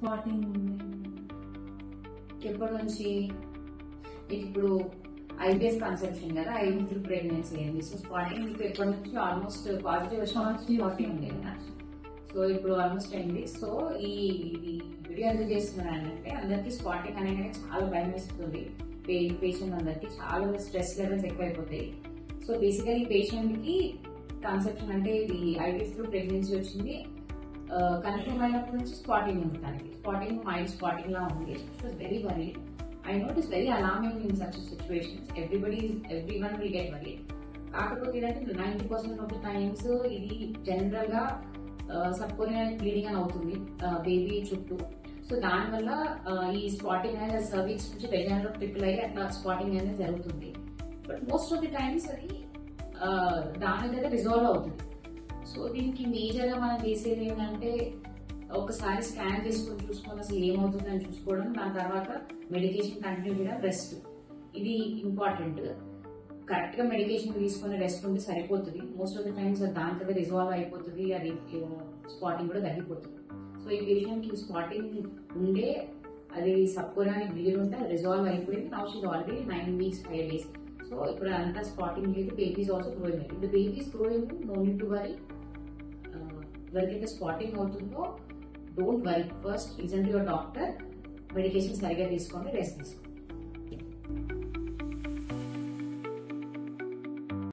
Spotting ఉంది. ఎప్పటి నుంచి? ఇప్పుడు ఐబిఎస్ కన్సెప్షన్ కదా, ఐబిఎస్ ప్రెగ్నెన్సీ అయింది. సో స్పాటింగ్ మీకు ఎప్పటి నుంచి? ఆల్మోస్ట్ పాజిటివ్ స్పాటింగ్ ఉంది కదా. సో ఇప్పుడు ఆల్మోస్ట్ అయింది. సో ఈ వీడియో ఎందుకు చేస్తున్నానంటే అందరికి స్పాటింగ్ అనేది చాలా భయం వేస్తుంది. పేషెంట్ అందరికి చాలా స్ట్రెస్ లెవెల్స్ ఎక్కువైపోతాయి. సో బేసికలీ పేషెంట్ కి కన్సెప్షన్ అంటే ఇది ఐబిఎస్ ప్రెగ్నెన్సీ వచ్చింది, కన్ఫర్మ్ అయినప్పటి నుంచి స్పాటింగ్ ఉంది. దానికి స్పాటింగ్ మైల్డ్ స్పాటింగ్ లా ఉంది. It was very worried. I know it is very alarming in such situations. Everyone will get worried. కాకపోతే ఏంటంటే 90% ఆఫ్ ద టైమ్స్ ఇది జనరల్ గా సబ్కోరియల్ బ్లీడింగ్ అని అవుతుంది బేబీ చుట్టూ. సో దానివల్ల ఈ స్పాటింగ్ అనేది సర్వీక్స్ నుంచి వెజైనల్ ట్రిపుల్ అయ్యి అట్లా స్పాటింగ్ అనేది జరుగుతుంది. But most of the times అది దాని దగ్గర రిజాల్వ్ అవుతుంది. సో దీనికి మేజర్ గా మనం చేసేది ఏంటంటే ఒకసారి స్కాన్ చేసుకొని చూసుకొని అసలు ఏమవుతుందని చూసుకోవడం, దాని తర్వాత మెడికేషన్ కంటిన్యూ చేయడం, రెస్ట్. ఇది ఇంపార్టెంట్. కరెక్ట్ గా మెడికేషన్ తీసుకుని రెస్ట్ ఉంటే సరిపోతుంది. మోస్ట్ ఆఫ్ ద టైమ్స్ దాని దగ్గర రిజాల్వ్ అయిపోతుంది, అది స్పాటింగ్ కూడా తగ్గిపోతుంది. సో ఈ పేషెంట్ కి స్పాటింగ్ ఉండే అది సబ్కోరియానిక్ బ్లీడ్ ఉంటే అది రిజాల్వ్ అయిపోయింది. Now she's already 9 weeks 5 days. So ఇప్పుడు అంతా స్పాటింగ్ లేదు. Babies also growing. ఇప్పుడు babies growing, no need to worry. ఎవరికైతే స్పాటింగ్ అవుతుందో don't worry. First listen to your doctor, medication సరిగా తీసుకోండి, రెస్ట్ తీసుకోండి.